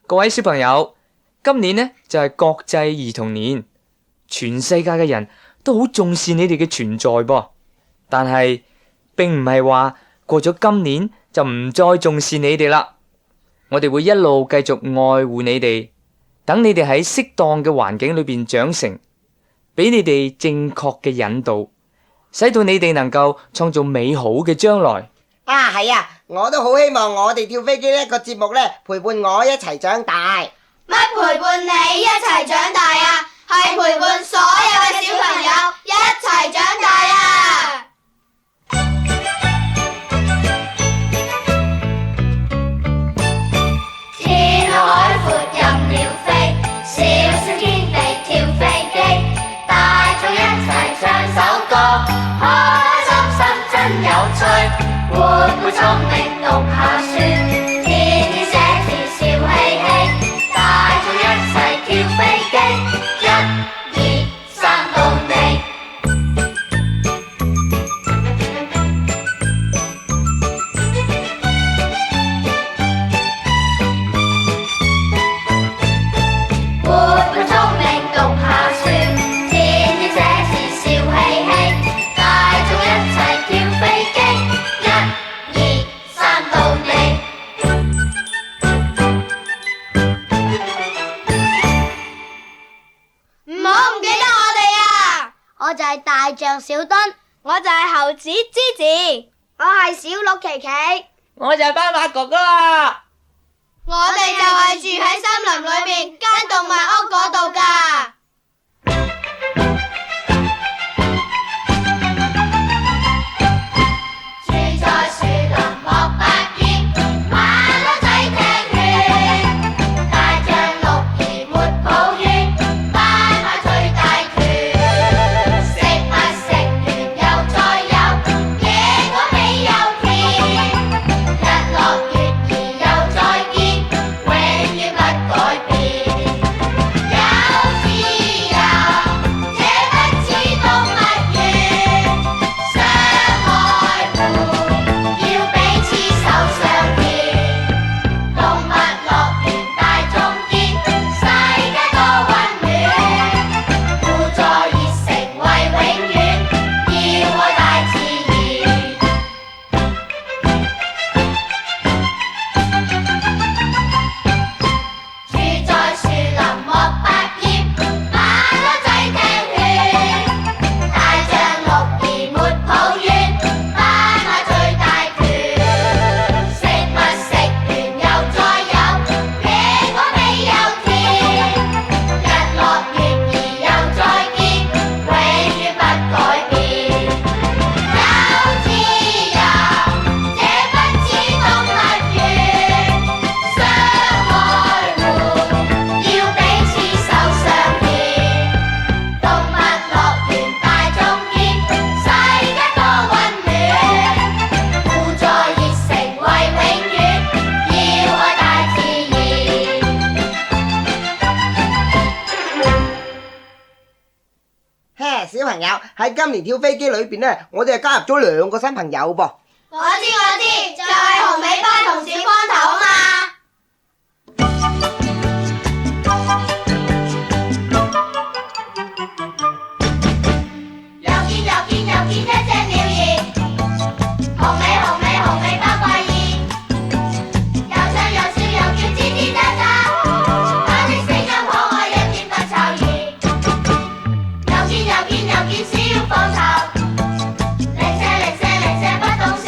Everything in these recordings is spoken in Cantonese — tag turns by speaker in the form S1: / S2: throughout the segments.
S1: 各位小朋友，今年呢就係國際兒童年，全世界嘅人都好重視你哋嘅存在噃。但係並唔係話過咗今年就唔再重視你哋啦。我哋會一路繼續愛護你哋，等你哋喺適當嘅環境裏邊長成，俾你哋正確嘅引導，使到你哋能夠創造美好嘅將來。
S2: 啊，係啊，我都好希望我哋跳飛機呢個節目呢，陪伴我一齊長大。
S3: 乜陪伴你一齊長大啊？係陪伴所有嘅小朋友一齊長大啊！天空海闊任鳥飛，小小天地跳飛機，大眾一齊唱首歌，開開心心真有趣。活潑聰明讀下書，天天寫字笑嘻嘻，大眾一齊跳飛機，一、二、三到你。活潑聰明讀下書，天天寫字笑嘻嘻，大眾一齊跳飛機。
S4: 我就係大象小墩，
S3: 我就係猴子芝芝，
S4: 我係小鹿琪琪，
S5: 我就係斑馬哥哥啦。
S3: 我哋就係住喺森林裏面間動物屋嗰度㗎。住在樹林莫百厭，馬騮仔聽勸，大象鹿兒沒抱怨，斑馬最大權。
S2: 小朋友喺今年跳飛機裏邊呢，我哋係加入咗2個新朋友噃。
S3: 我知，就係紅尾巴同小光頭啊嘛。又見一隻鳥兒，紅尾巴怪異，又唱又笑又叫吱吱喳喳，它的聲音可愛一點不醜異。又見小火頭，零舍不懂事，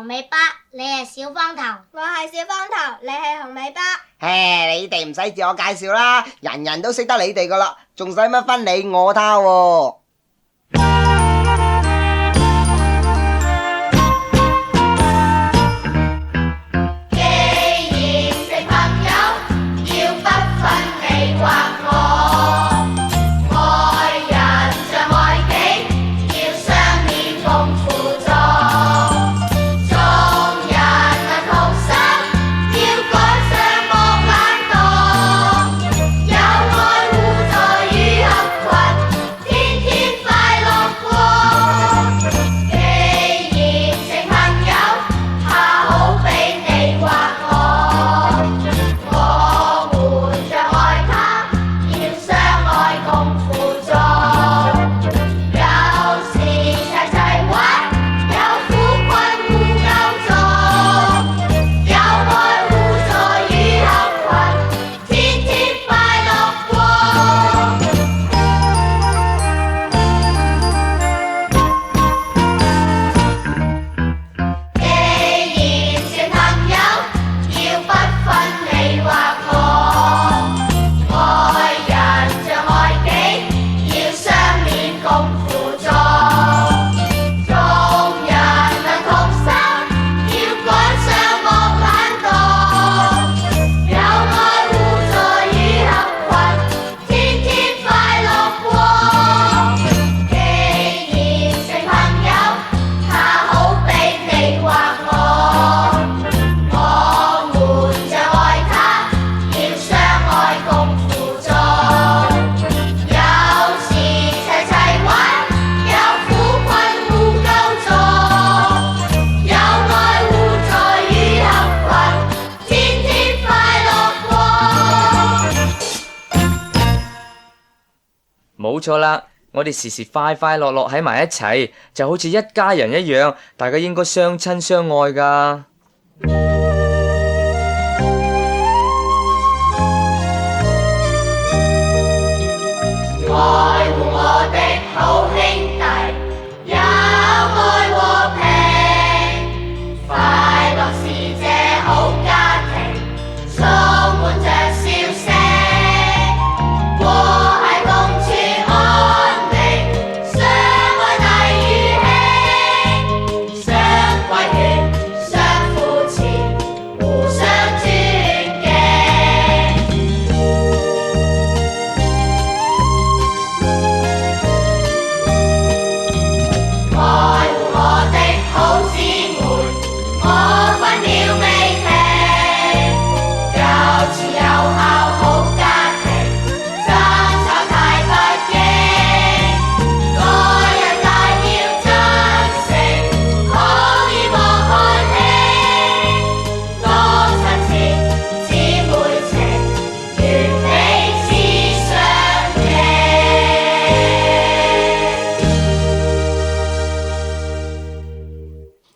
S4: 紅尾巴，你係小方頭。我係小方頭，你係紅尾巴。
S2: 嘿，你哋唔使自我介紹啦，人人都識得你哋噶啦，仲使乜分你我他喎？
S1: 冇錯啦，我哋時時快快樂樂喺埋一齊，就好似一家人一樣，大家應該相親相愛噶。
S3: 愛護我的好兄弟，也愛和平，快樂是這好家庭，充滿着笑聲，和諧共處安寧，相愛大於兄，相規勸，相扶持，互相尊敬。愛護我的好姊妹，我分了未停，又慈又孝好家庭，爭吵太不應，個人大要真誠，可以莫看輕，多親切姊妹情，願彼此相敬。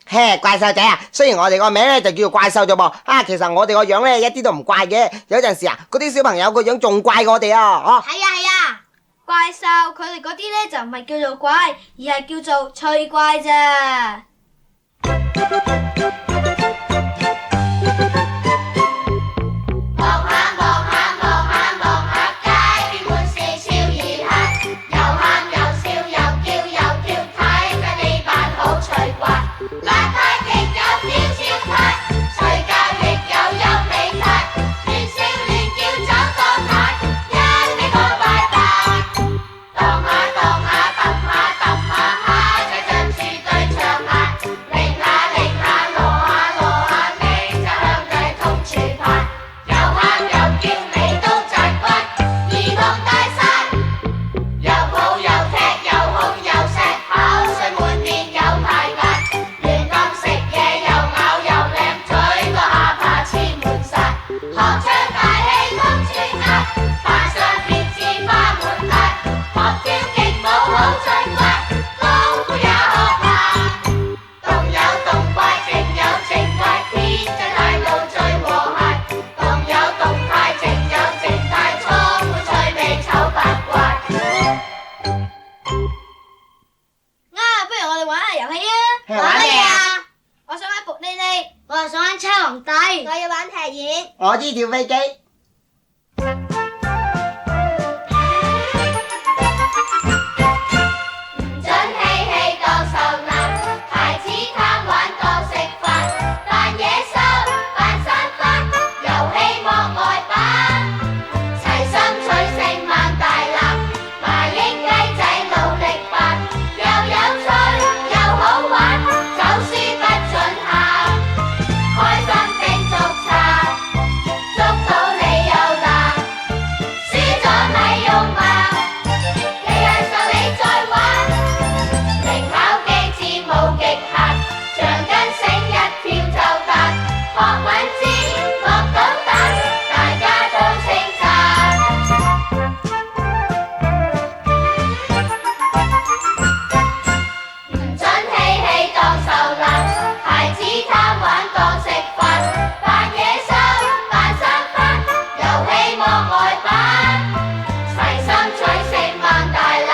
S2: 嘿，怪獸仔啊！雖然我哋個名咧就叫做怪獸啫噃，其實我哋個樣咧一啲都唔怪嘅。有陣時啊，嗰啲小朋友個樣仲怪過我哋啊！
S4: 係啊，怪獸佢哋嗰啲呢就唔係叫做怪，而係叫做趣怪咋。
S3: 望下望下望下望下，街邊滿是超熱客，又喊又笑又叫又跳，睇緊呢班好趣怪，邋遢極有標超態，睡覺亦有優美態，亂笑亂叫走當太，一味講拜拜，蕩下蕩下揼下揼下蝦仔，像樹對長鞋，擰下擰下挪下。
S2: 我知跳飛機。
S3: 唔准嬉戲當受難，孩子貪玩當食飯，扮野獸扮山花，遊戲莫外版，齊心取勝猛大立，麻鷹雞仔努力扮，又有趣又好玩，走輸不准喊，開心並捉賊，捉到你又難，輸咗咪用罵，你係受你再玩，靈巧機智無極限，橡筋繩一跳就彈，學敏捷學到蛋，大家都稱讚。唔准嬉戲當受難，孩子貪玩當食飯，扮野獸扮山花，遊戲莫外版，齊心取勝猛大立，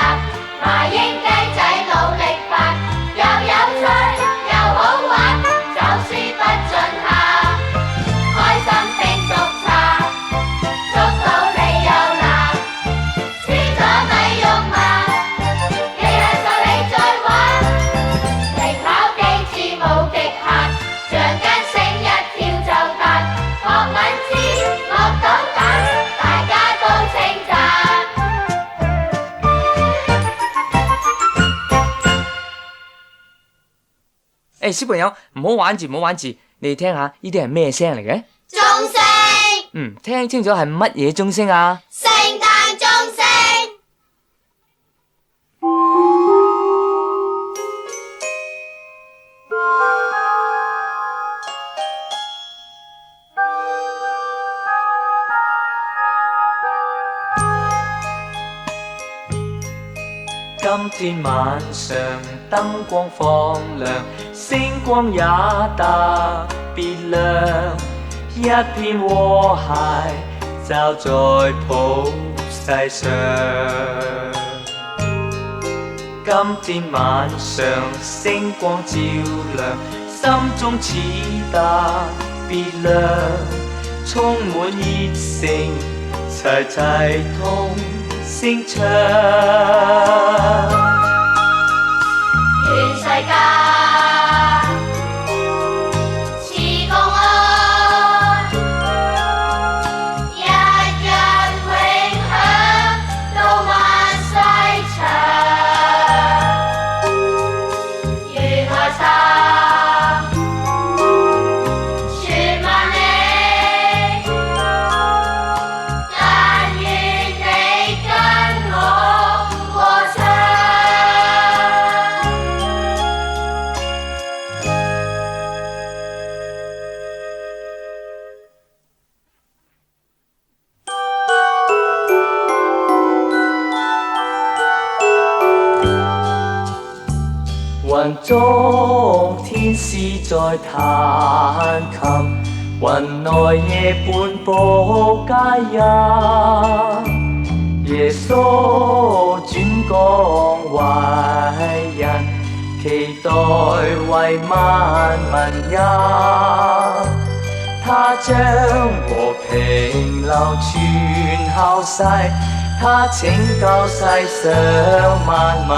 S3: 麻鷹雞仔努力扮，又有趣又好玩，走輸不准喊，開心並捉賊，捉到你又難，輸咗咪用罵，日日受你再玩，靈巧機智無極限，橡筋繩一跳就彈，學敏捷學到蛋，大家都稱讚。
S1: 誒，小朋友唔好玩住，唔好玩住，你哋聽下呢啲係咩聲嚟嘅？
S3: 鐘聲，
S1: 聽清楚係乜嘢鐘聲啊？
S3: 聖誕鐘聲。
S1: 今天晚上燈光放亮，星光也特別亮，一片和諧罩在普世上。今天晚上星光照亮，心中似特別亮，充滿熱誠，齊齊同聲唱。
S3: 全世界似共愛，日日永享到萬世長。願愛心傳萬里，但願你跟我和唱。
S1: 雲中天使在彈琴，雲內夜半步佳音。耶穌轉降為人，期待為萬民欣。他將和平流傳後世，他拯救世上萬民。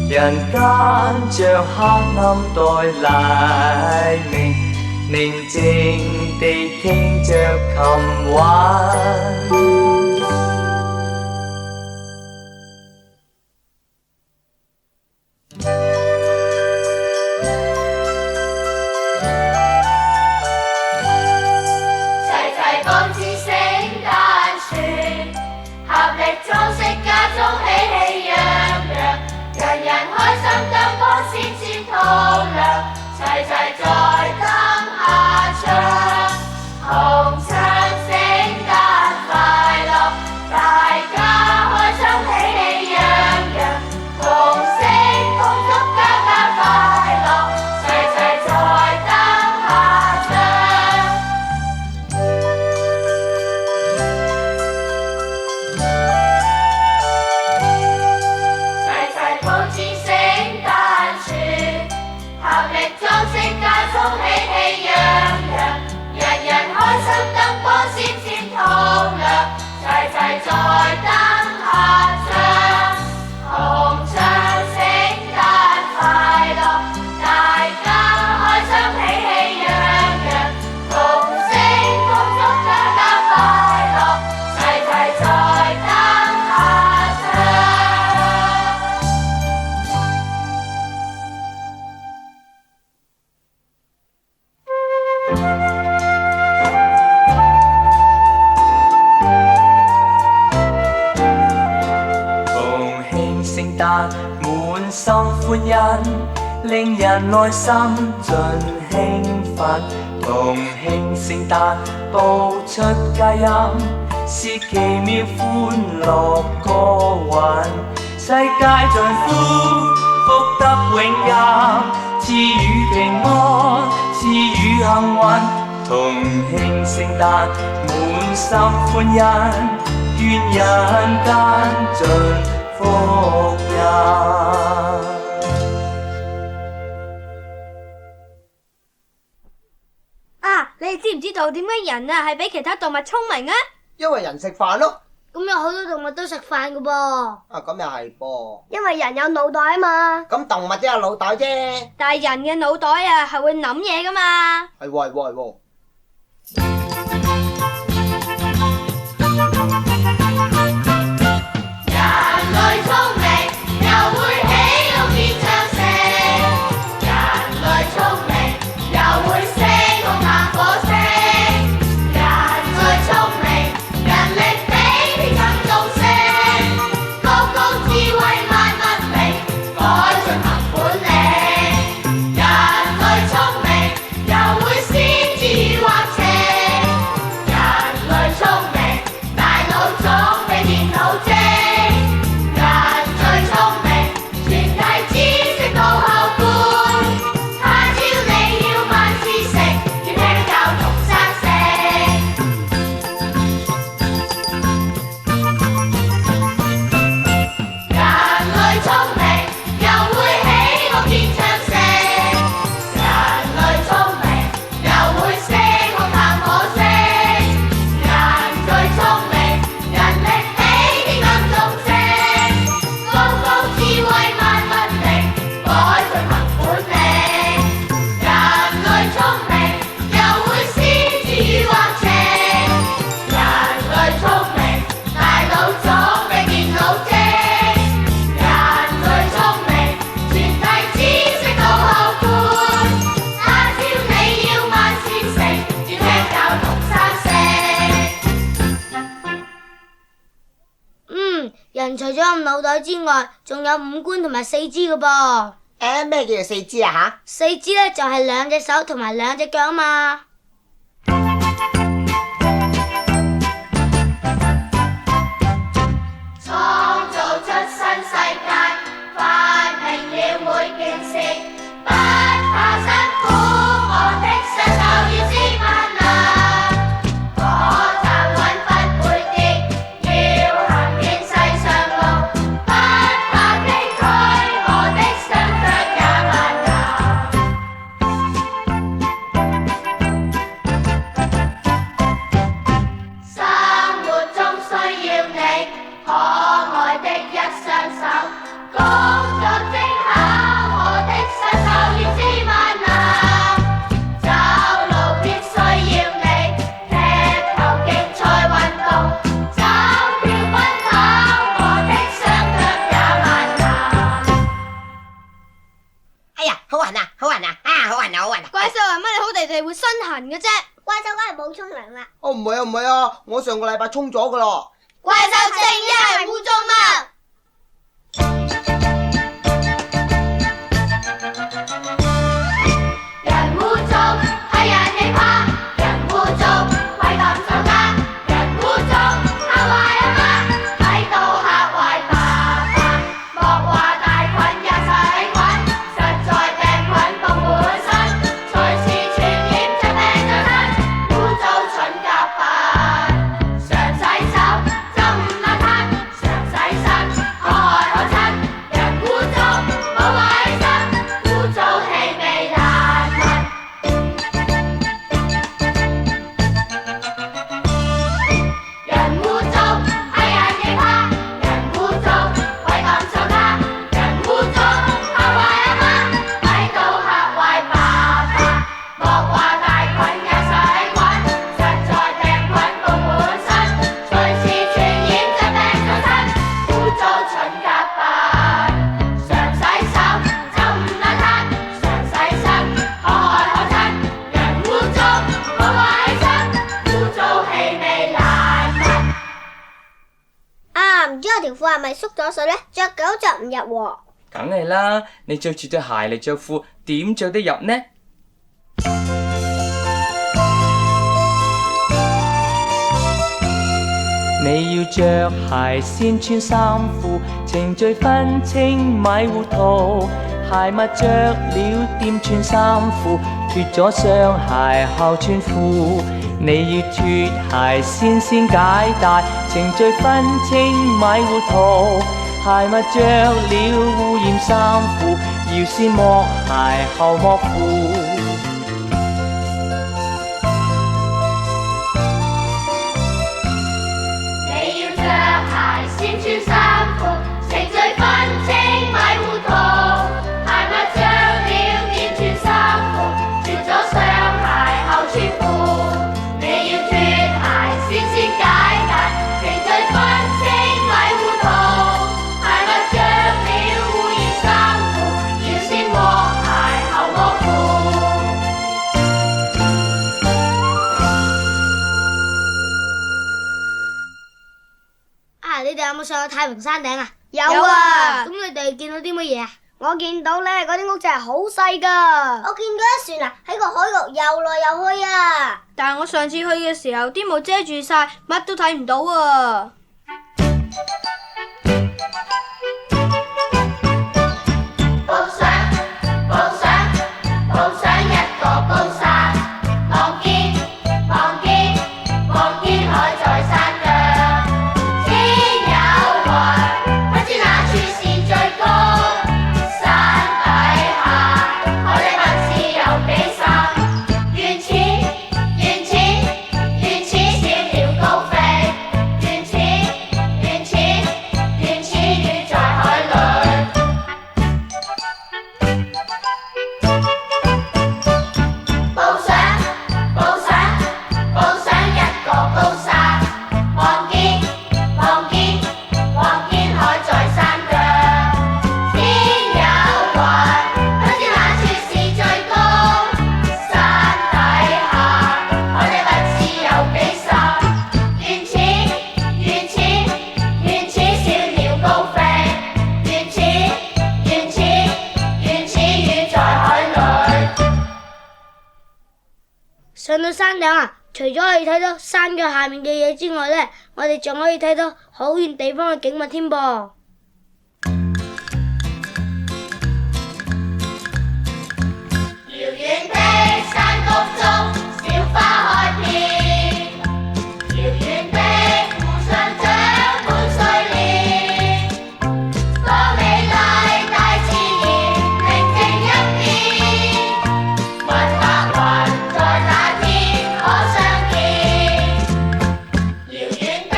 S1: 人間像黑暗待黎明，寧靜地聽着琴韻。
S3: 齊齊佈置聖誕樹，合力裝飾家中喜氣洋洋，人人開心燈光閃閃透亮，齊齊在燈下唱，同唱聖誕快樂。在燈下唱，同唱聖誕快樂，大家開心喜氣洋洋，同聲恭祝大家快樂，齊齊在燈下唱。
S1: 同慶聖誕，滿心歡欣，令人內心盡興奮。同慶聖誕，報出佳音，是奇妙歡樂歌韻。世界像歡，福得永入，賜予平安，賜予幸運。同慶聖誕，滿心歡欣，願人間盡福蔭。
S4: 啊，你哋知唔知道點解人啊係比其他動物聰明啊？
S2: 因為人食飯咯。
S4: 咁有好多動物都食飯噶噃。
S2: 啊，咁又係噃。
S4: 因為人有腦袋啊嘛。
S2: 咁動物都有腦袋啫。
S4: 但係人嘅腦袋啊係會諗嘢噶嘛。
S2: 係喎係喎係喎。
S3: 人類聰明，又會喜怒變唱聲。人類聰明，又會升空探火星。人類聰明，人力比天更高升。高高智慧萬物明，改進行本領。人類聰明，又會先知與畫情。人類聰明，大腦總比電腦精。人最聰明，傳遞知識到後半。他朝你要萬事成，要聽教同生性。人類聰明，又會喜怒變唱聲。人類聰明，又會升空探火星。人最聰明，人力比天更重聲。高高智慧萬物明，改進行本領。人類聰明，又會先知與畫情。人類聰明，大腦總比電腦精。人最聰明，傳遞知識到後半。他朝你要萬事成，要聽教同生性。
S4: 人除咗有腦袋之外，仲有五官同埋四肢噶噃。
S2: 咩叫做四肢啊
S4: 四肢咧就係兩隻手同埋兩隻腳啊嘛。
S3: 創造出新世界，發明了每件事，不怕辛苦，我的雙手要知萬能。我站穩不會跌，要行遍世上路，不怕崎嶇，我的雙腳也萬能。生活中需要你可愛的一雙手，工作精巧，我的雙手要知萬能。走路必須要你踢球競賽運動，走跳奔跑，我的雙腳也萬能。
S2: 哎呀，好痕啊，好痕啊，啊，好痕啊，好痕啊！
S4: 怪獸係乜你好地地會身痕嘅啫？
S6: 怪獸梗係冇沖涼啦。
S2: 哦，唔係啊，唔係啊，我上個禮拜沖咗噶咯。
S4: 怪獸正一係污糟乜？
S3: 人污糟，係人亦怕；人污糟，鬼咁想家；人污糟，嚇壞阿媽，睇到嚇壞爸爸。莫話大菌一齊滾，實在病菌布滿身，隨時傳染疾病上身。污糟蠢甲笨，常洗手就唔邋遢，常洗
S6: 咪縮咗水呢？着狗着唔入喎。
S1: 梗係啦，你着住對鞋嚟着褲，點着得入呢？你要着鞋先穿衫褲，程序分清咪糊塗。鞋襪着了掂穿衫褲，脱咗雙鞋後穿褲。你要脱鞋先解帶，程序分清咪糊塗。鞋襪着了污染衫褲，要先剝鞋後剝褲。
S3: 先穿衫褲，程序分清咪糊塗。鞋襪着了掂穿衫褲，脱咗雙鞋後穿褲。你要脱鞋先解帶，程序分清咪糊塗。鞋襪着了污染衫褲，要先剝鞋後剝褲。
S4: 你哋有冇上去太平山頂啊？
S6: 有啊。
S4: 咁你哋見到啲乜嘢啊？
S6: 我見到呢嗰啲屋仔係好細噶。我見到一船啊喺個海度游來游去啊。
S4: 但係我上次去嘅時候，啲霧遮住晒，乜都睇唔到啊。
S3: 報上報上報上一個高山，望見望見望見海在山腳。
S4: 上到山頂啊，除咗可以睇到山腳下面嘅嘢之外呢，我哋仲可以睇到好遠地方嘅景物添噃。
S3: 遙遠的山谷中，小花開遍，遙遠的湖上長滿睡蓮，多美麗大自然，寧靜一片，雲白雲在那天可相見，遙遠的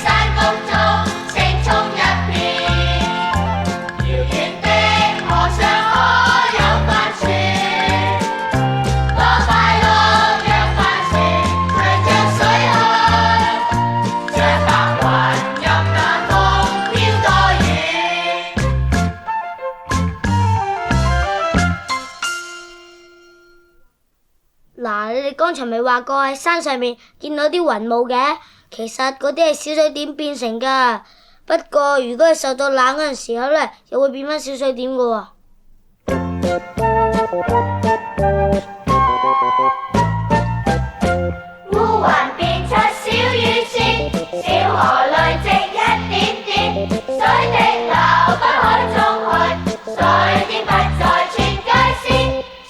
S3: 山谷中青蔥一片，遙遠的河上可有帆船。
S4: 嗱，你哋剛才咪話過喺山上面見到啲雲霧嘅，其實嗰啲係小水點變成噶。不過如果係受到冷嗰陣時候呢，又會變返小水點噶喎。
S3: 烏雲變出小雨線，小河累積一點點，水滴流不可中去，水點不再穿街線，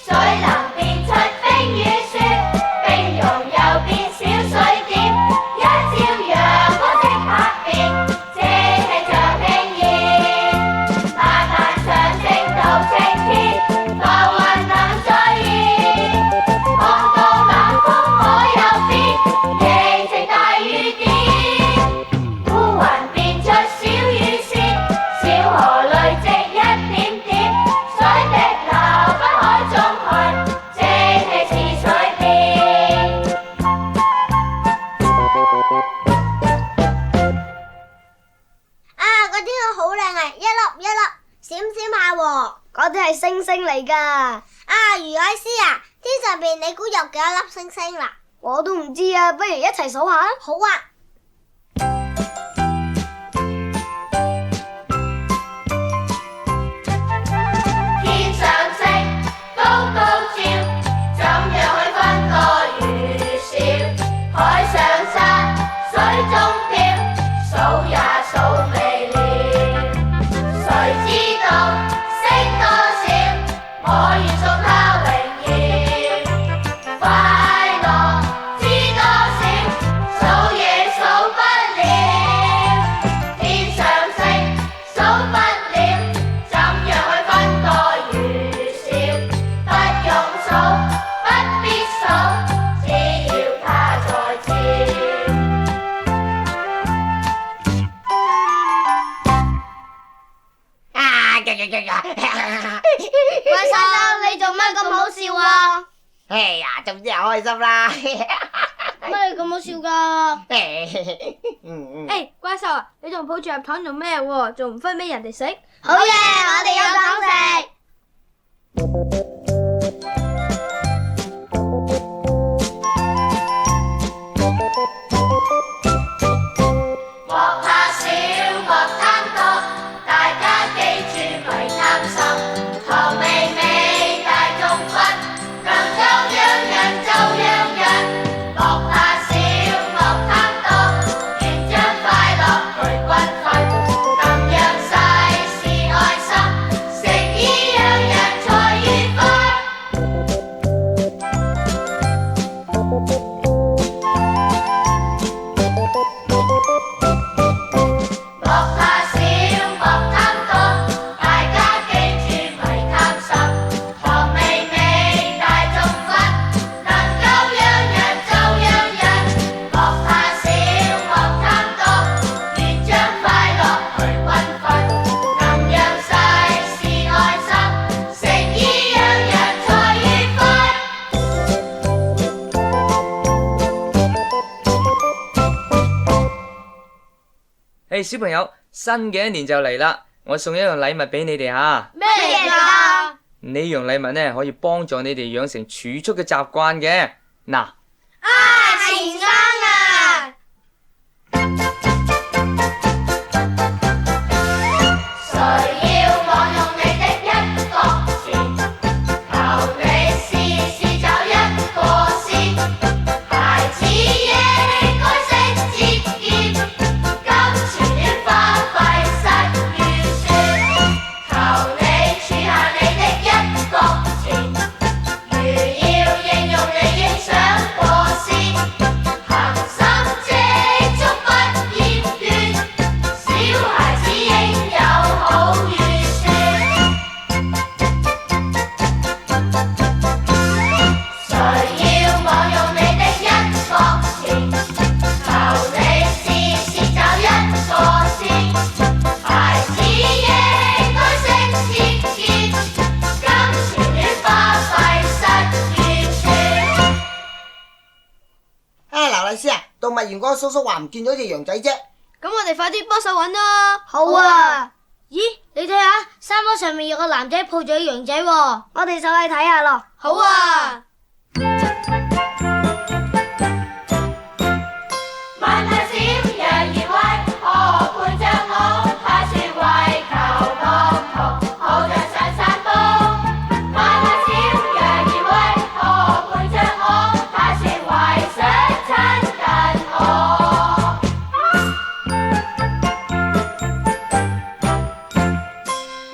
S3: 水能變出冰與雪，冰融又變小水點，一照陽光即刻變，即係像輕煙，漫漫上升到青天，浮雲能再現，看到冷風可有變，形成大雨點，烏雲變出小雨線，小河累積一點點，水滴流不可中去，即係似水變。
S6: 啊，個天空好靚啊，一粒一粒閃閃下喎。
S4: 嗰啲係星星嚟噶。
S6: 啊，余愛詩啊，天上邊你估有幾多粒星星啦？
S4: 我都唔知啊，不如一齊數下。
S6: 好啊。怪獸，你做乜咁好笑啊？
S2: 哎呀，總之係開心啦。
S4: 乜你咁好笑㗎？
S7: 誒，怪獸啊，你仲抱住入糖做咩喎？仲唔分俾人哋食？
S6: 好嘢，我哋有糖食。
S3: 莫怕少，莫貪多，大家記住咪貪心。糖味味大眾分，能夠樣人就樣人。莫怕少，莫貪多，願將快樂去均分。能讓世事愛心，誠意讓人才愉快。莫怕少，莫貪多，大家記住咪貪心。糖味味大眾分，能夠樣人就樣人。莫怕少，莫貪多，願將快樂去均分。能讓世事愛心，誠意讓人才愉快。
S1: 誒，小朋友，新嘅一年就嚟啦，我送一樣禮物俾你哋吓。
S7: 咩嚟㗎？
S1: 呢樣禮物呢，可以幫助你哋養成儲蓄嘅習慣嘅。嗱，
S6: 錢罌啊！
S3: 誰要我用你的一角錢？求你試試找一個先。孩子應該識節儉，金錢亂花費失預算。求你儲下你的一角錢，如要應用你應想過先。恒心積蓄不厭倦，小孩子應有好預算。誰要我用你的一角錢？求你試試找一個先。孩子應該識節儉，金錢亂花費失預算。
S2: 啊，劉麗絲啊，動物園嗰個叔叔話唔見咗隻羊仔啫。
S7: 咁我哋快啲幫手揾啦。
S6: 好啊，
S4: 咦，你睇下，山坡上面有個男仔抱住隻羊仔喎。
S6: 我哋上去睇下咯。
S7: 好啊。
S3: 問下小羊兒喂，何陪着我？他說為求樂途，好像上山坡。問下小羊兒喂，何陪着我？他說為想親近我。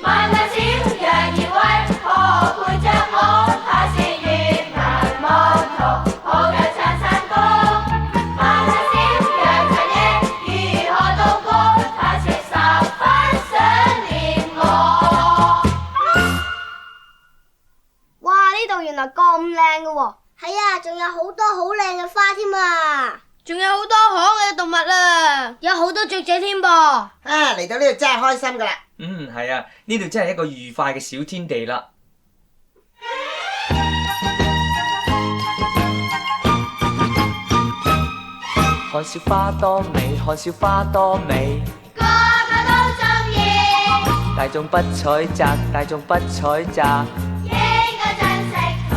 S3: 問下小羊兒喂，何陪着我？他說越難望途，好像上山坡。問下小羊陳奕如何度過？他說十分想念我。
S6: 哇，呢度原來咁靚㗎喎。係啊，仲有好多好靚嘅花添啊！
S7: 仲有好多可愛嘅動物啊！
S4: 有好多雀仔添噃。
S2: 啊，嚟到呢度真係開心噶啦。
S1: 係啊，呢度真係一個愉快嘅小天地啦。看小花多美，看小花多美，
S3: 個個都鍾意，
S1: 大眾不採摘，大眾不採摘。
S3: 應該珍惜佢。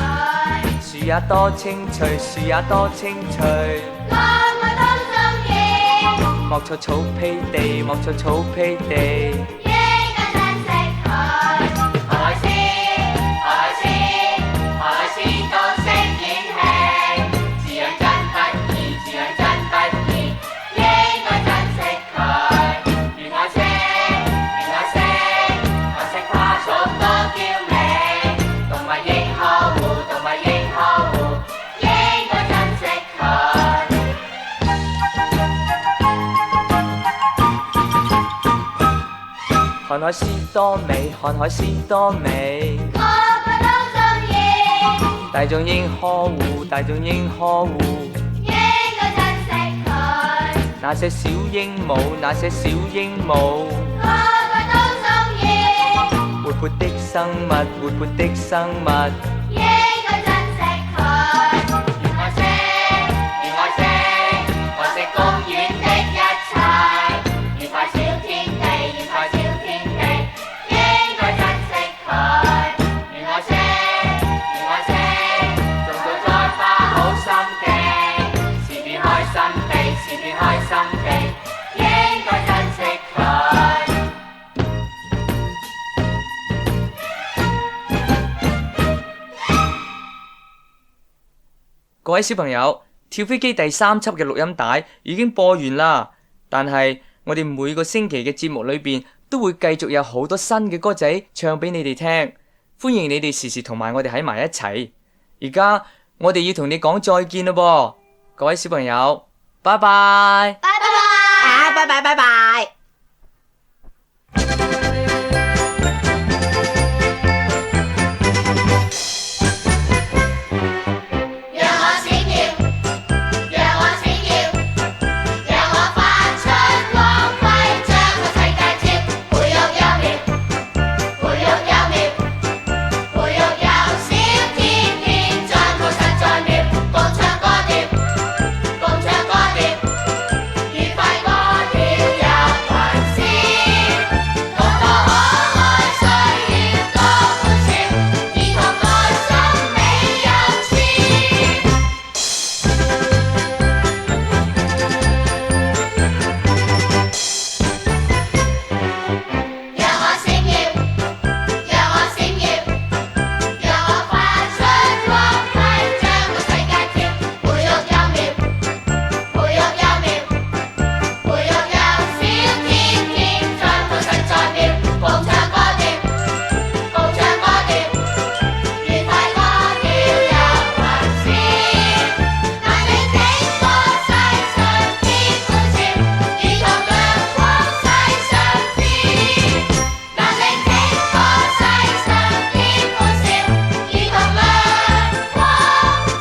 S1: 樹也多青翠，樹也多青翠，
S3: 個個都鍾意，
S1: 莫錯草披地，莫錯草披地。
S3: 應該珍惜佢。海鮮，海鮮，海鮮都識演戲，字樣真得意，字樣真得意，應該珍惜佢。原來識，原來識，可惜花草多嬌美，動物應呵護，動物應呵護，應該珍惜佢。
S1: 看海鮮多美，看海鮮多美，
S3: 個個都鍾意，
S1: 大眾應呵護，大眾應呵護。
S3: 應該珍惜佢。
S1: 那些小鸚鵡，那些小鸚鵡，
S3: 個個都鍾意，
S1: 潑的生物，活潑的生物。
S3: 應該珍惜佢。願愛惜，願愛惜，愛惜公園的一切。愉快小天地，愉快小天地，應該珍惜佢。願愛惜，願愛惜，種到栽花好心地，是便開心地，是便開心地，應該珍惜佢。
S1: 各位小朋友，跳飛機第3輯嘅錄音帶已經播完啦，但係我哋每個星期嘅節目裏邊都會繼續有好多新嘅歌仔唱俾你哋聽，歡迎你哋時時同埋我哋喺埋一齊。而家我哋要同你講再見咯噃，各位小朋友，拜拜。
S6: 拜拜。
S2: 啊，拜拜拜拜。
S3: 讓我閃耀，讓我閃耀，讓我發出光輝，將個世界照。培育幼苗，培育幼苗，培育幼小天天進步實在妙。共唱歌調，共唱歌調，愉快歌跳入群仙。個個可愛需要多歡笑，兒童內心美又俏。讓我閃耀，讓我閃耀，讓我發出光輝，將個世界照。培育幼苗，培育幼苗，培育幼小天天進步實在妙。共唱歌調，共唱歌調，愉快歌跳入群仙。帶領整個世上添歡笑，兒童亮光世上天。帶領整個世上添歡笑，兒童亮光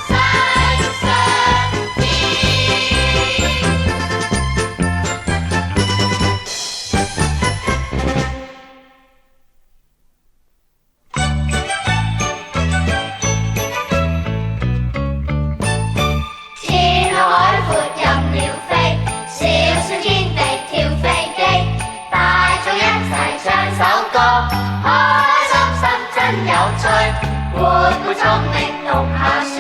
S3: 世上天。天空海闊任鳥飛，小小天地跳飛機，大眾一齊唱首歌，開開心心真有趣，活潑聰明讀下書。